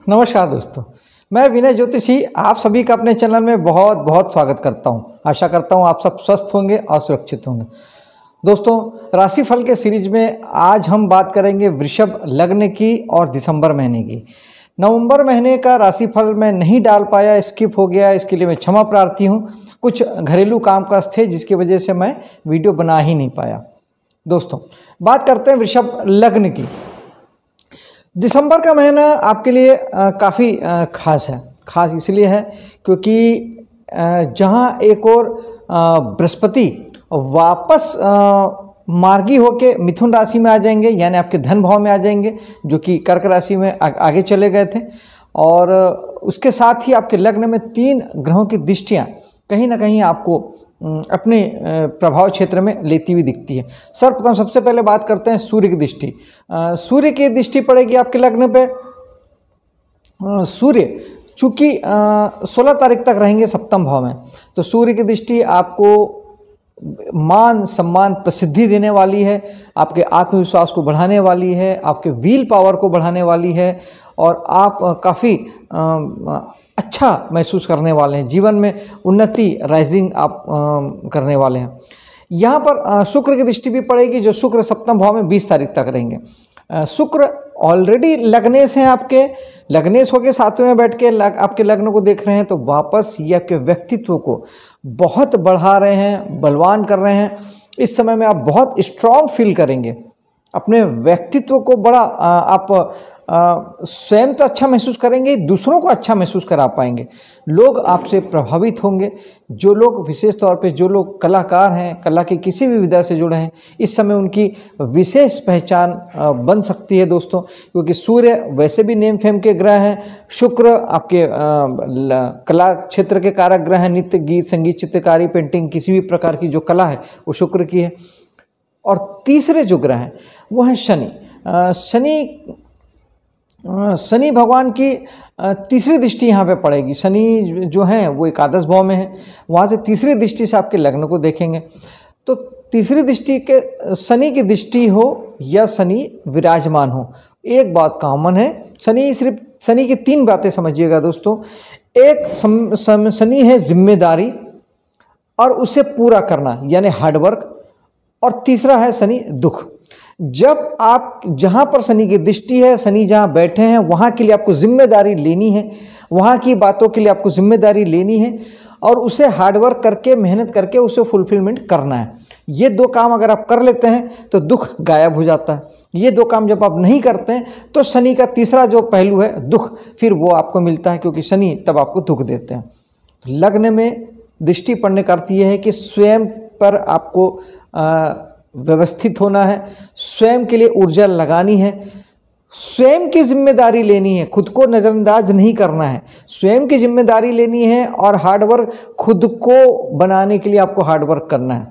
नमस्कार दोस्तों, मैं विनय ज्योतिषी आप सभी का अपने चैनल में बहुत बहुत स्वागत करता हूं। आशा करता हूं आप सब स्वस्थ होंगे और सुरक्षित होंगे। दोस्तों, राशिफल के सीरीज में आज हम बात करेंगे वृषभ लग्न की और दिसंबर महीने की। नवंबर महीने का राशिफल मैं नहीं डाल पाया, स्किप हो गया, इसके लिए मैं क्षमा प्रार्थी हूँ। कुछ घरेलू कामकाज थे जिसकी वजह से मैं वीडियो बना ही नहीं पाया। दोस्तों, बात करते हैं वृषभ लग्न की। दिसंबर का महीना आपके लिए काफ़ी खास है। खास इसलिए है क्योंकि जहां एक और बृहस्पति वापस मार्गी होके मिथुन राशि में आ जाएंगे, यानी आपके धन भाव में आ जाएंगे, जो कि कर्क राशि में आगे चले गए थे। और उसके साथ ही आपके लग्न में 3 ग्रहों की दृष्टियां कहीं ना कहीं आपको अपने प्रभाव क्षेत्र में लेती हुई दिखती है। सर्वप्रथम सबसे पहले बात करते हैं सूर्य की दृष्टि। सूर्य की दृष्टि पड़ेगी आपके लग्न पे। सूर्य चूंकि 16 तारीख तक रहेंगे सप्तम भाव में, तो सूर्य की दृष्टि आपको मान सम्मान प्रसिद्धि देने वाली है, आपके आत्मविश्वास को बढ़ाने वाली है, आपके व्हील पावर को बढ़ाने वाली है और आप काफ़ी अच्छा महसूस करने वाले हैं। जीवन में उन्नति राइजिंग आप करने वाले हैं। यहाँ पर शुक्र की दृष्टि भी पड़ेगी, जो शुक्र सप्तम भाव में 20 तारीख तक रहेंगे। शुक्र ऑलरेडी लग्नेश हैं, आपके लग्नेश होके 7वें में बैठ के आपके लग्न को देख रहे हैं, तो वापस ये आपके व्यक्तित्व को बहुत बढ़ा रहे हैं, बलवान कर रहे हैं। इस समय में आप बहुत स्ट्रांग फील करेंगे, अपने व्यक्तित्व को बड़ा आप स्वयं तो अच्छा महसूस करेंगे, दूसरों को अच्छा महसूस करा पाएंगे। लोग आपसे प्रभावित होंगे। जो लोग विशेष तौर पे जो लोग कलाकार हैं, कला की किसी भी विधा से जुड़े हैं, इस समय उनकी विशेष पहचान बन सकती है दोस्तों, क्योंकि सूर्य वैसे भी नेम फेम के ग्रह हैं। शुक्र आपके कला क्षेत्र के कारक ग्रह हैं। नृत्य, गीत, संगीत, चित्रकारी, पेंटिंग, किसी भी प्रकार की जो कला है वो शुक्र की है। और तीसरे जो ग्रह हैं वो हैं शनि। शनि भगवान की तीसरी दृष्टि यहाँ पे पड़ेगी। शनि जो हैं वो एकादश भाव में है, वहाँ से तीसरी दृष्टि से आपके लग्न को देखेंगे। तो तीसरी दृष्टि के शनि की दृष्टि हो या शनि विराजमान हो, एक बात कॉमन है। सिर्फ शनि की 3 बातें समझिएगा दोस्तों। एक शनि है जिम्मेदारी और उसे पूरा करना, यानी हार्डवर्क। और तीसरा है शनि दुख। जब आप जहाँ पर शनि की दृष्टि है, शनि जहाँ बैठे हैं, वहाँ के लिए आपको जिम्मेदारी लेनी है, वहाँ की बातों के लिए आपको जिम्मेदारी लेनी है और उसे हार्डवर्क करके, मेहनत करके उसे फुलफिलमेंट करना है। ये 2 काम अगर आप कर लेते हैं तो दुख गायब हो जाता है। ये 2 काम जब आप नहीं करते हैं तो शनि का तीसरा जो पहलू है दुख, फिर वो आपको मिलता है, क्योंकि शनि तब आपको दुख देते हैं। लग्न में दृष्टि पड़ने का अर्थ यह है कि स्वयं पर आपको व्यवस्थित होना है, स्वयं के लिए ऊर्जा लगानी है, स्वयं की जिम्मेदारी लेनी है, खुद को नज़रअंदाज नहीं करना है, स्वयं की जिम्मेदारी लेनी है। और हार्डवर्क खुद को बनाने के लिए आपको हार्डवर्क करना है,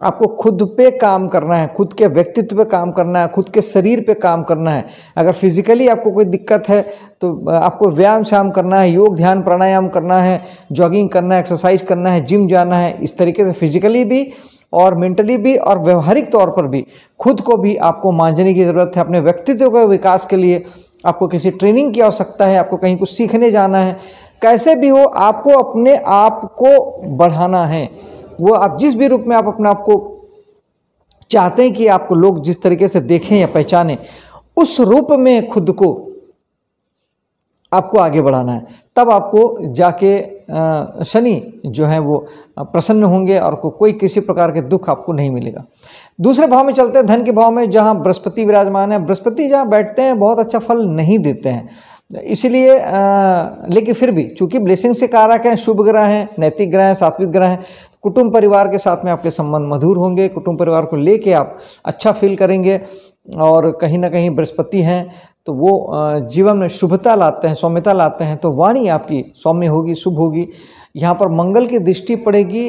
आपको खुद पे काम करना है, खुद के व्यक्तित्व पे काम करना है, खुद के शरीर पे काम करना है। अगर फिजिकली आपको कोई दिक्कत है तो आपको व्यायाम श्याम करना है, योग ध्यान प्राणायाम करना है, जॉगिंग करना है, एक्सरसाइज करना है, जिम जाना है। इस तरीके से फिजिकली भी और मेंटली भी और व्यवहारिक तौर पर भी खुद को भी आपको मांझने की ज़रूरत है। अपने व्यक्तित्व के विकास के लिए आपको किसी ट्रेनिंग की आवश्यकता है, आपको कहीं कुछ सीखने जाना है। कैसे भी हो, आपको अपने आप को बढ़ाना है। वो आप जिस भी रूप में आप अपने आप को चाहते हैं कि आपको लोग जिस तरीके से देखें या पहचानें, उस रूप में खुद को आपको आगे बढ़ाना है। तब आपको जाके शनि जो है वो प्रसन्न होंगे और कोई किसी प्रकार के दुख आपको नहीं मिलेगा। दूसरे भाव में चलते हैं, धन के भाव में, जहाँ बृहस्पति विराजमान है। बृहस्पति जहाँ बैठते हैं बहुत अच्छा फल नहीं देते हैं, इसलिए लेकिन फिर भी चूंकि ब्लेसिंग से कारक हैं, शुभ ग्रह हैं, नैतिक ग्रह हैं, सात्विक ग्रह हैं, कुटुंब परिवार के साथ में आपके संबंध मधुर होंगे। कुटुंब परिवार को लेके आप अच्छा फील करेंगे। और कहीं ना कहीं बृहस्पति हैं तो वो जीवन में शुभता लाते हैं, सौम्यता लाते हैं, तो वाणी आपकी सौम्य होगी, शुभ होगी। यहाँ पर मंगल की दृष्टि पड़ेगी।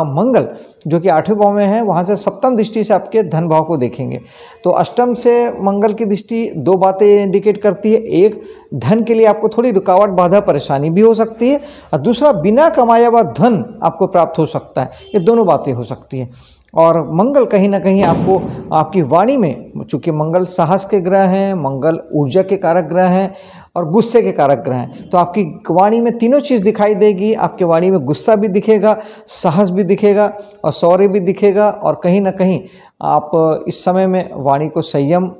मंगल जो कि 8वें भाव में है, वहाँ से सप्तम दृष्टि से आपके धन भाव को देखेंगे। तो अष्टम से मंगल की दृष्टि 2 बातें इंडिकेट करती है। एक, धन के लिए आपको थोड़ी रुकावट, बाधा, परेशानी भी हो सकती है, और दूसरा, बिना कमाया हुआ धन आपको प्राप्त हो सकता है। ये दोनों बातें हो सकती हैं। और मंगल कहीं ना कहीं आपको आपकी वाणी में, चूँकि मंगल साहस के ग्रह हैं, मंगल ऊर्जा के कारक ग्रह हैं, और गुस्से के कारक ग्रह हैं। तो आपकी वाणी में तीनों चीज़ दिखाई देगी। आपकी वाणी में गुस्सा भी दिखेगा, साहस भी दिखेगा और शौर्य भी दिखेगा। और कहीं ना कहीं आप इस समय में वाणी को संयम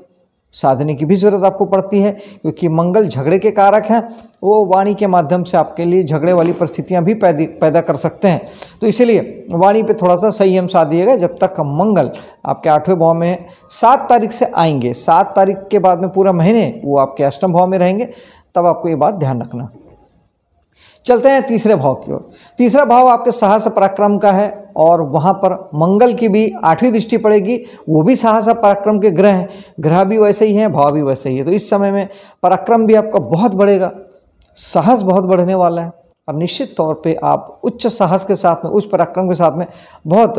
साधने की भी ज़रूरत आपको पड़ती है, क्योंकि मंगल झगड़े के कारक हैं। वो वाणी के माध्यम से आपके लिए झगड़े वाली परिस्थितियां भी पैदा कर सकते हैं। तो इसीलिए वाणी पे थोड़ा सा संयम साधिएगा जब तक मंगल आपके 8वें भाव में है। 7 तारीख से आएंगे, 7 तारीख के बाद में पूरा महीने वो आपके अष्टम भाव में रहेंगे, तब आपको ये बात ध्यान रखना। चलते हैं तीसरे भाव की ओर। तीसरा भाव आपके साहस पराक्रम का है और वहाँ पर मंगल की भी 8वीं दृष्टि पड़ेगी। वो भी साहस पराक्रम के ग्रह हैं, ग्रह भी वैसे ही हैं, भाव भी वैसे ही है। तो इस समय में पराक्रम भी आपका बहुत बढ़ेगा, साहस बहुत बढ़ने वाला है और निश्चित तौर पे आप उच्च साहस के साथ में, उच्च पराक्रम के साथ में बहुत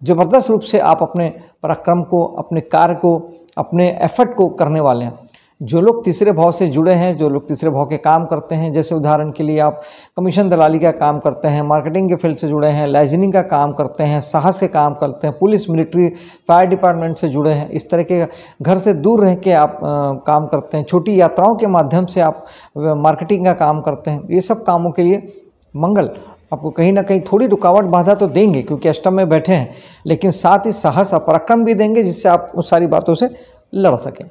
ज़बरदस्त रूप से आप अपने पराक्रम को, अपने कार्य को, अपने एफर्ट को करने वाले हैं। जो लोग तीसरे भाव से जुड़े हैं, जो लोग तीसरे भाव के काम करते हैं, जैसे उदाहरण के लिए आप कमीशन दलाली का काम करते हैं, मार्केटिंग के फील्ड से जुड़े हैं, लाइजनिंग का काम करते हैं, साहस के काम करते हैं, पुलिस, मिलिट्री, फायर डिपार्टमेंट से जुड़े हैं, इस तरह के घर से दूर रह के आप काम करते हैं, छोटी यात्राओं के माध्यम से आप मार्केटिंग का काम करते हैं, ये सब कामों के लिए मंगल आपको कहीं ना कहीं थोड़ी रुकावट बाधा तो देंगे, क्योंकि अष्टम में बैठे हैं, लेकिन साथ ही साहस और पराक्रम भी देंगे जिससे आप उस सारी बातों से लड़ सकें।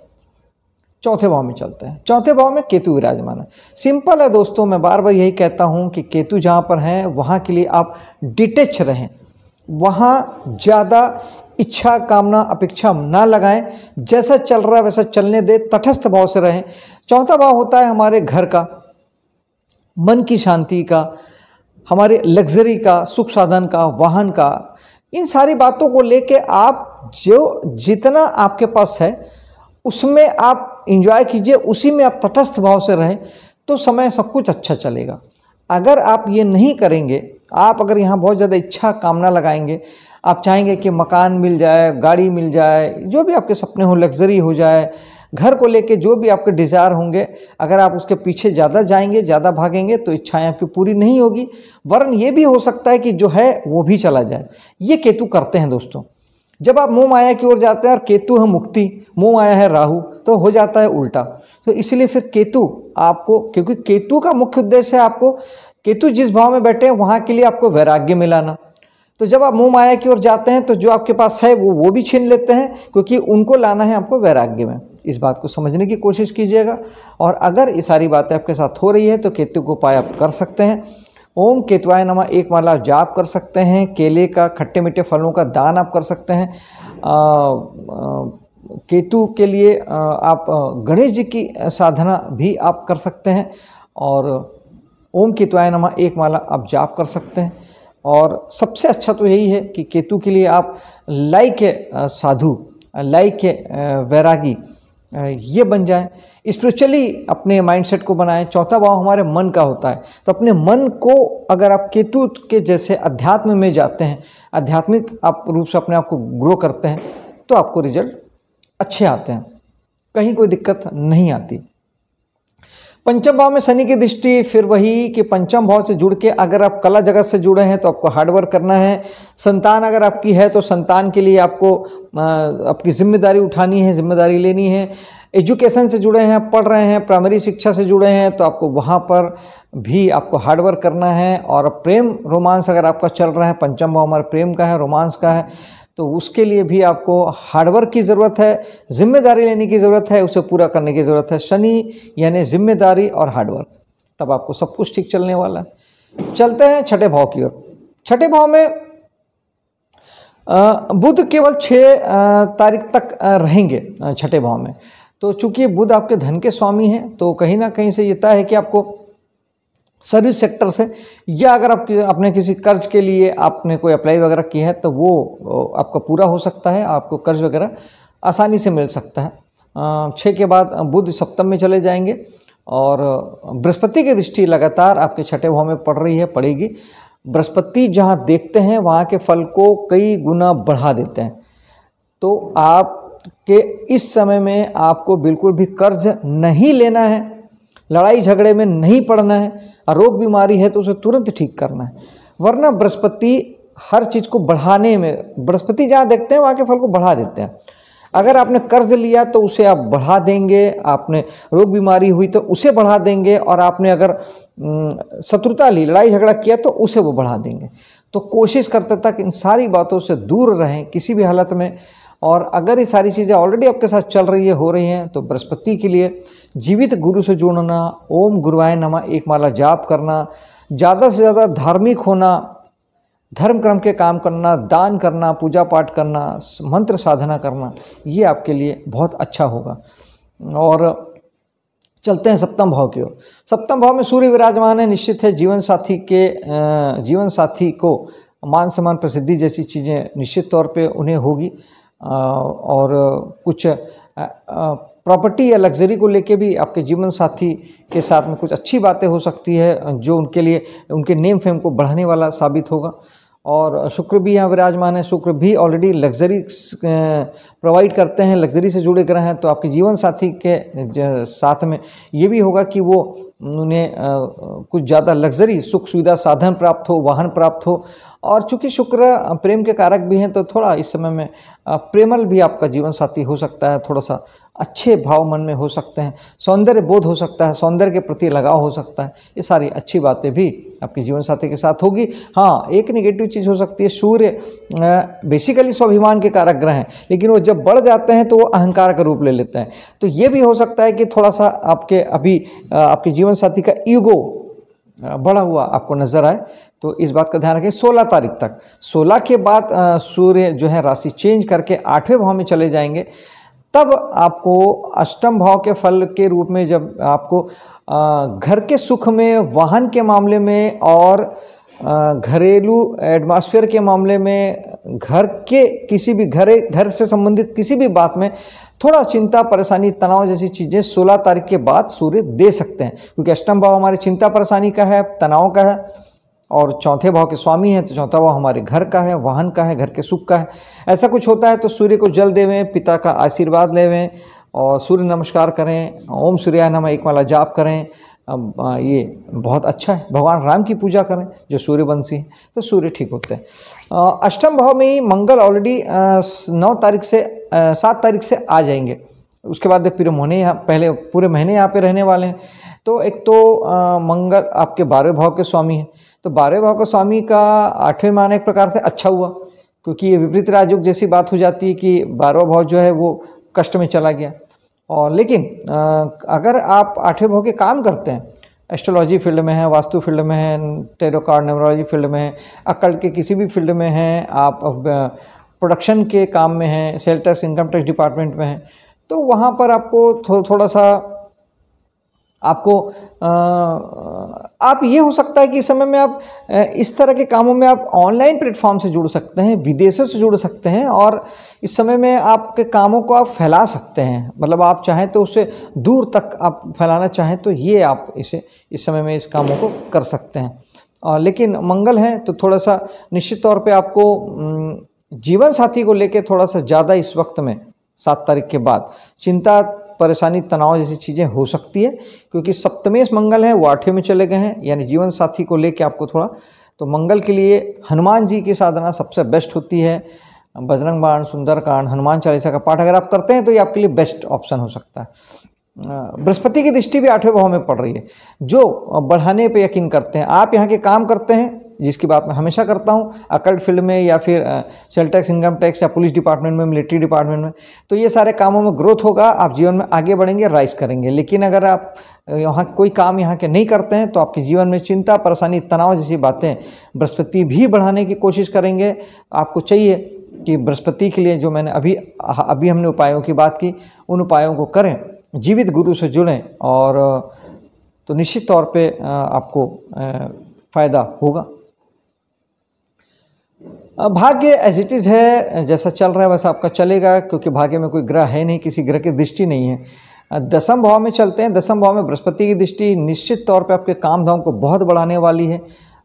चौथे भाव में चलते हैं। चौथे भाव में केतु विराजमान है। सिंपल है दोस्तों, मैं बार बार यही कहता हूं कि केतु जहां पर हैं वहां के लिए आप डिटेच रहें, वहां ज़्यादा इच्छा, कामना, अपेक्षा ना लगाएं, जैसा चल रहा है वैसा चलने दे, तटस्थ भाव से रहें। चौथा भाव होता है हमारे घर का, मन की शांति का, हमारे लग्जरी का, सुख साधन का, वाहन का। इन सारी बातों को लेके आप जो जितना आपके पास है उसमें आप इंजॉय कीजिए, उसी में आप तटस्थ भाव से रहें, तो समय सब कुछ अच्छा चलेगा। अगर आप ये नहीं करेंगे, आप अगर यहाँ बहुत ज़्यादा इच्छा, कामना लगाएंगे, आप चाहेंगे कि मकान मिल जाए, गाड़ी मिल जाए, जो भी आपके सपने हो, लग्जरी हो जाए, घर को लेके जो भी आपके डिज़ायर होंगे, अगर आप उसके पीछे ज़्यादा जाएंगे, ज़्यादा भागेंगे, तो इच्छाएं आपकी पूरी नहीं होगी। वरन ये भी हो सकता है कि जो है वो भी चला जाए। ये केतु करते हैं दोस्तों। जब आप मोह माया की ओर जाते हैं और केतु है मुक्ति, मोह माया है राहु, तो हो जाता है उल्टा। तो इसलिए फिर केतु आपको, क्योंकि केतु का मुख्य उद्देश्य है आपको, केतु जिस भाव में बैठे हैं वहाँ के लिए आपको वैराग्य मिलाना। तो जब आप मोह माया की ओर जाते हैं तो जो आपके पास है वो भी छीन लेते हैं, क्योंकि उनको लाना है आपको वैराग्य में। इस बात को समझने की कोशिश कीजिएगा। और अगर ये सारी बातें आपके साथ हो रही है तो केतु को उपाय आप कर सकते हैं। ओम केतुवाय नमः 1 माला जाप कर सकते हैं। केले का, खट्टे मीठे फलों का दान आप कर सकते हैं। केतु के लिए आप गणेश जी की साधना भी आप कर सकते हैं और ओम केतुवाय नमः 1 माला आप जाप कर सकते हैं। और सबसे अच्छा तो यही है कि केतु के लिए आप लाई के साधु, लाई के वैरागी ये बन जाएं, स्पिरिचुअली अपने माइंडसेट को बनाएं। चौथा भाव हमारे मन का होता है, तो अपने मन को अगर आप केतु के जैसे अध्यात्म में जाते हैं, आध्यात्मिक आप रूप से अपने आप को ग्रो करते हैं, तो आपको रिजल्ट अच्छे आते हैं, कहीं कोई दिक्कत नहीं आती। पंचम भाव में शनि की दृष्टि, फिर वही कि पंचम भाव से जुड़ के अगर आप कला जगत से जुड़े हैं तो आपको हार्डवर्क करना है। संतान अगर आपकी है तो संतान के लिए आपको आपकी जिम्मेदारी उठानी है, जिम्मेदारी लेनी है। एजुकेशन से जुड़े हैं, पढ़ रहे हैं, प्राइमरी शिक्षा से जुड़े हैं, तो आपको वहाँ पर भी आपको हार्डवर्क करना है। और प्रेम रोमांस अगर आपका चल रहा है, पंचम भाव हमारे प्रेम का है, रोमांस का है, तो उसके लिए भी आपको हार्डवर्क की ज़रूरत है, जिम्मेदारी लेने की ज़रूरत है, उसे पूरा करने की ज़रूरत है। शनि यानी जिम्मेदारी और हार्डवर्क, तब आपको सब कुछ ठीक चलने वाला है। चलते हैं छठे भाव की ओर। छठे भाव में बुध केवल 6 तारीख तक रहेंगे छठे भाव में। तो चूंकि बुध आपके धन के स्वामी हैं, तो कहीं ना कहीं से ये तय है कि आपको सर्विस सेक्टर से, या अगर आप अपने किसी कर्ज के लिए आपने कोई अप्लाई वगैरह की है तो वो आपका पूरा हो सकता है, आपको कर्ज वगैरह आसानी से मिल सकता है। 6 के बाद बुध सप्तम में चले जाएंगे और बृहस्पति की दृष्टि लगातार आपके छठे भाव में पड़ रही है, पड़ेगी। बृहस्पति जहाँ देखते हैं वहाँ के फल को कई गुना बढ़ा देते हैं। तो आपके इस समय में आपको बिल्कुल भी कर्ज नहीं लेना है, लड़ाई झगड़े में नहीं पड़ना है, रोग बीमारी है तो उसे तुरंत ठीक करना है। वरना बृहस्पति हर चीज़ को बढ़ाने में, बृहस्पति जहाँ देखते हैं वहाँ के फल को बढ़ा देते हैं। अगर आपने कर्ज लिया तो उसे आप बढ़ा देंगे, आपने रोग बीमारी हुई तो उसे बढ़ा देंगे, और आपने अगर शत्रुता ली, लड़ाई झगड़ा किया तो उसे वो बढ़ा देंगे। तो कोशिश करते तक इन सारी बातों से दूर रहें किसी भी हालत में। और अगर ये सारी चीज़ें ऑलरेडी आपके साथ चल रही है, हो रही हैं, तो बृहस्पति के लिए जीवित गुरु से जुड़ना, ओम गुरुवाय नमः एक माला जाप करना, ज़्यादा से ज़्यादा धार्मिक होना, धर्म कर्म के काम करना, दान करना, पूजा पाठ करना, मंत्र साधना करना, ये आपके लिए बहुत अच्छा होगा। और चलते हैं सप्तम भाव की ओर। सप्तम भाव में सूर्य विराजमान है। निश्चित है जीवन साथी को मान सम्मान प्रसिद्धि जैसी चीज़ें निश्चित तौर पे उन्हें होगी, और कुछ प्रॉपर्टी या लग्जरी को लेके भी आपके जीवन साथी के साथ में कुछ अच्छी बातें हो सकती है, जो उनके लिए उनके नेम फेम को बढ़ाने वाला साबित होगा। और शुक्र भी यहाँ विराजमान है। शुक्र भी ऑलरेडी लग्जरी प्रोवाइड करते हैं, लग्जरी से जुड़े ग्रह हैं। तो आपके जीवन साथी के साथ में ये भी होगा कि वो उन्हें कुछ ज़्यादा लग्जरी सुख सुविधा साधन प्राप्त हो, वाहन प्राप्त हो। और चूंकि शुक्र प्रेम के कारक भी हैं, तो थोड़ा इस समय में प्रेमल भी आपका जीवन साथी हो सकता है, थोड़ा सा अच्छे भाव मन में हो सकते हैं, सौंदर्य बोध हो सकता है, सौंदर्य के प्रति लगाव हो सकता है। ये सारी अच्छी बातें भी आपके जीवन साथी के साथ होगी। हाँ, एक नेगेटिव चीज़ हो सकती है, सूर्य बेसिकली स्वाभिमान के कारक ग्रह हैं, लेकिन वो जब बढ़ जाते हैं तो वो अहंकार का रूप ले लेते हैं। तो ये भी हो सकता है कि थोड़ा सा आपके जीवन साथी का ईगो बढ़ा हुआ आपको नजर आए। तो इस बात का ध्यान रखें। 16 तारीख तक, 16 के बाद सूर्य जो है राशि चेंज करके 8वें भाव में चले जाएंगे। तब आपको अष्टम भाव के फल के रूप में, जब आपको घर के सुख में, वाहन के मामले में, और घरेलू एटमॉस्फेयर के मामले में, घर के किसी भी घर से संबंधित किसी भी बात में थोड़ा चिंता, परेशानी, तनाव जैसी चीज़ें 16 तारीख के बाद सूर्य दे सकते हैं। क्योंकि अष्टम भाव हमारी चिंता परेशानी का है, तनाव का है, और चौथे भाव के स्वामी हैं, तो चौथा भाव हमारे घर का है, वाहन का है, घर के सुख का है। ऐसा कुछ होता है तो सूर्य को जल देवें, पिता का आशीर्वाद लेवें, और सूर्य नमस्कार करें, ओम सूर्याय नमः एक माला जाप करें। ये बहुत अच्छा है। भगवान राम की पूजा करें जो सूर्यवंशी हैं, तो सूर्य ठीक होते हैं। अष्टम भाव में ही मंगल ऑलरेडी 7 तारीख से आ जाएंगे। उसके बाद पूरे महीने यहाँ पे रहने वाले हैं। तो एक तो मंगल आपके 12वें भाव के स्वामी हैं, तो 12वें भाव का स्वामी का 8वें माना एक प्रकार से अच्छा हुआ, क्योंकि ये विपरीत राजयोग जैसी बात हो जाती है कि 12वां भाव जो है वो कष्ट में चला गया। और लेकिन अगर आप 8वें भाव के काम करते हैं, एस्ट्रोलॉजी फील्ड में है, वास्तु फील्ड में है, टेरो कार्ड न्यूमरोलॉजी फील्ड में है, अकल्ट के किसी भी फील्ड में हैं, आप प्रोडक्शन के काम में हैं, sale tax income tax department में हैं, तो वहाँ पर आपको थोड़ा सा आप ये हो सकता है कि इस समय में आप इस तरह के कामों में आप ऑनलाइन प्लेटफॉर्म से जुड़ सकते हैं, विदेशों से जुड़ सकते हैं, और इस समय में आपके कामों को आप फैला सकते हैं। मतलब आप चाहें तो उसे दूर तक आप फैलाना चाहें तो ये आप इसे इस समय में इस कामों को कर सकते हैं। लेकिन मंगल है तो थोड़ा सा निश्चित तौर पे आपको जीवन साथी को लेकर थोड़ा सा ज़्यादा इस वक्त में 7 तारीख के बाद चिंता, परेशानी, तनाव जैसी चीज़ें हो सकती है, क्योंकि सप्तमेश मंगल है वो 8वें में चले गए हैं, यानी जीवन साथी को लेके आपको थोड़ा। तो मंगल के लिए हनुमान जी की साधना सबसे बेस्ट होती है। बजरंग बाण, सुंदरकांड, हनुमान चालीसा का पाठ अगर आप करते हैं तो ये आपके लिए बेस्ट ऑप्शन हो सकता है। बृहस्पति की दृष्टि भी 8वें भाव में पड़ रही है, जो बढ़ाने पे यकीन करते हैं। आप यहाँ के काम करते हैं, जिसकी बात मैं हमेशा करता हूँ, अकल्ट फील्ड में या फिर सेल टैक्स, इनकम टैक्स, या पुलिस डिपार्टमेंट में, मिलिट्री डिपार्टमेंट में, तो ये सारे कामों में ग्रोथ होगा, आप जीवन में आगे बढ़ेंगे, राइज करेंगे। लेकिन अगर आप यहाँ कोई काम यहाँ के नहीं करते हैं तो आपके जीवन में चिंता, परेशानी, तनाव जैसी बातें बृहस्पति भी बढ़ाने की कोशिश करेंगे। आपको चाहिए कि बृहस्पति के लिए जो मैंने अभी हमने उपायों की बात की, उन उपायों को करें, जीवित गुरु से जुड़ें, और तो निश्चित तौर पे आपको फ़ायदा होगा। भाग्य एज इट इज़ है, जैसा चल रहा है वैसा आपका चलेगा, क्योंकि भाग्य में कोई ग्रह है नहीं, किसी ग्रह की दृष्टि नहीं है। 10वें भाव में चलते हैं। 10वें भाव में बृहस्पति की दृष्टि निश्चित तौर पे आपके काम धाम को बहुत बढ़ाने वाली है।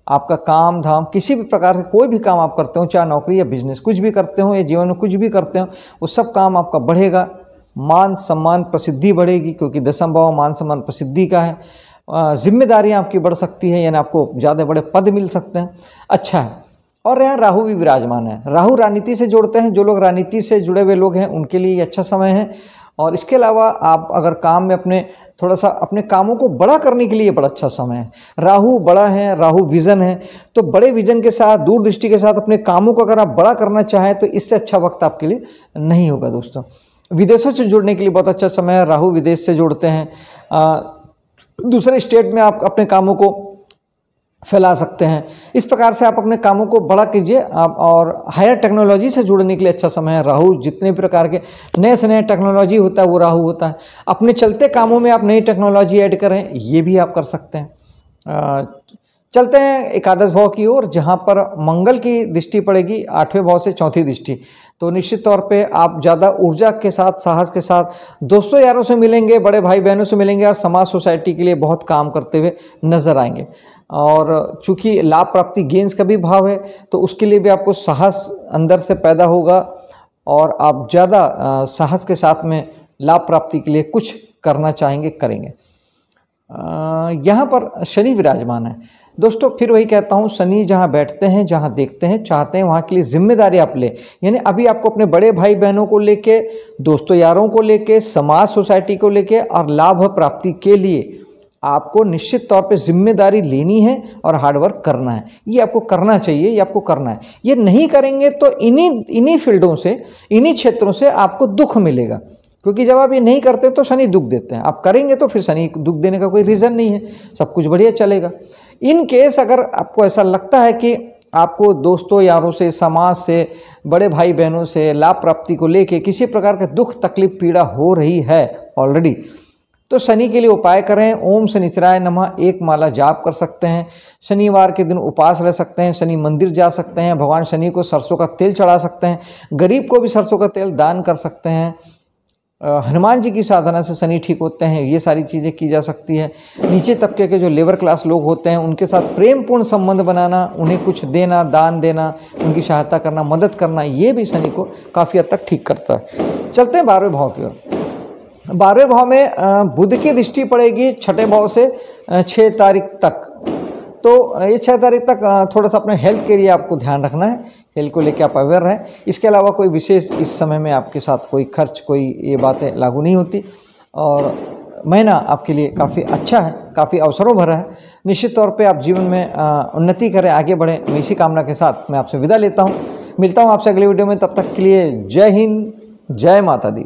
आपका काम धाम, किसी भी प्रकार से कोई भी काम आप करते हो, चाहे नौकरी या बिजनेस, कुछ भी करते हो या जीवन में कुछ भी करते हो, वो सब काम आपका बढ़ेगा। मान सम्मान प्रसिद्धि बढ़ेगी, क्योंकि 10वां भाव मान सम्मान प्रसिद्धि का है। जिम्मेदारियाँ आपकी बढ़ सकती है, यानी आपको ज़्यादा बड़े पद मिल सकते हैं। अच्छा है। और यहाँ राहु भी विराजमान है। राहु राजनीति से जोड़ते हैं, जो लोग राजनीति से जुड़े हुए लोग हैं उनके लिए ये अच्छा समय है। और इसके अलावा आप अगर काम में अपने थोड़ा सा अपने कामों को बड़ा करने के लिए बड़ा अच्छा समय है। राहु बड़ा है, राहु विजन है, तो बड़े विजन के साथ, दूरदृष्टि के साथ अपने कामों को अगर आप बड़ा करना चाहें तो इससे अच्छा वक्त आपके लिए नहीं होगा दोस्तों। विदेशों से जुड़ने के लिए बहुत अच्छा समय है। राहु विदेश से जोड़ते हैं, दूसरे स्टेट में आप अपने कामों को फैला सकते हैं। इस प्रकार से आप अपने कामों को बड़ा कीजिए। आप और हायर टेक्नोलॉजी से जुड़ने के लिए अच्छा समय है। राहु जितने प्रकार के नए से नए टेक्नोलॉजी होता है वो राहु होता है। अपने चलते कामों में आप नई टेक्नोलॉजी ऐड करें, ये भी आप कर सकते हैं। चलते हैं एकादश भाव की ओर, जहाँ पर मंगल की दृष्टि पड़ेगी 8वें भाव से 4थी दृष्टि। तो निश्चित तौर पे आप ज़्यादा ऊर्जा के साथ, साहस के साथ दोस्तों यारों से मिलेंगे, बड़े भाई बहनों से मिलेंगे और समाज सोसाइटी के लिए बहुत काम करते हुए नजर आएंगे। और चूंकि लाभ प्राप्ति गेंस का भी भाव है तो उसके लिए भी आपको साहस अंदर से पैदा होगा और आप ज़्यादा साहस के साथ में लाभ प्राप्ति के लिए कुछ करना चाहेंगे, करेंगे। यहाँ पर शनि विराजमान है दोस्तों। फिर वही कहता हूँ, शनि जहाँ बैठते हैं, जहाँ देखते हैं, चाहते हैं वहाँ के लिए जिम्मेदारी आप ले। यानी अभी आपको अपने बड़े भाई बहनों को लेके, दोस्तों यारों को लेके, समाज सोसाइटी को लेके और लाभ प्राप्ति के लिए आपको निश्चित तौर पे जिम्मेदारी लेनी है और हार्डवर्क करना है। ये आपको करना चाहिए, ये आपको करना है। ये नहीं करेंगे तो इन्हीं फील्डों से, इन्हीं क्षेत्रों से आपको दुख मिलेगा, क्योंकि जब आप ये नहीं करते तो शनि दुख देते हैं। आप करेंगे तो फिर शनि दुख देने का कोई रीज़न नहीं है, सब कुछ बढ़िया चलेगा। इन केस अगर आपको ऐसा लगता है कि आपको दोस्तों यारों से, समाज से, बड़े भाई बहनों से लाभ प्राप्ति को लेके किसी प्रकार का दुख, तकलीफ, पीड़ा हो रही है ऑलरेडी, तो शनि के लिए उपाय करें। ओम शनिचराय नमः 1 माला जाप कर सकते हैं। शनिवार के दिन उपवास रह सकते हैं, शनि मंदिर जा सकते हैं, भगवान शनि को सरसों का तेल चढ़ा सकते हैं, गरीब को भी सरसों का तेल दान कर सकते हैं। हनुमान जी की साधना से शनि ठीक होते हैं, ये सारी चीज़ें की जा सकती है। नीचे तबके के जो लेबर क्लास लोग होते हैं उनके साथ प्रेमपूर्ण संबंध बनाना, उन्हें कुछ देना, दान देना, उनकी सहायता करना, मदद करना, ये भी शनि को काफ़ी हद तक ठीक करता है। चलते हैं 12वें भाव की ओर। 12वें भाव में बुध की दृष्टि पड़ेगी 6ठे भाव से 6 तारीख तक। तो ये 6 तारीख तक थोड़ा सा अपने हेल्थ के लिए आपको ध्यान रखना है, हेल्थ को लेकर आप अवेयर रहें। इसके अलावा कोई विशेष इस समय में आपके साथ कोई खर्च, कोई ये बातें लागू नहीं होती और महीना आपके लिए काफ़ी अच्छा है, काफ़ी अवसरों भरा है। निश्चित तौर पे आप जीवन में उन्नति करें, आगे बढ़ें। मैं इसी कामना के साथ मैं आपसे विदा लेता हूँ। मिलता हूँ आपसे अगले वीडियो में, तब तक के लिए जय हिंद, जय माता दी।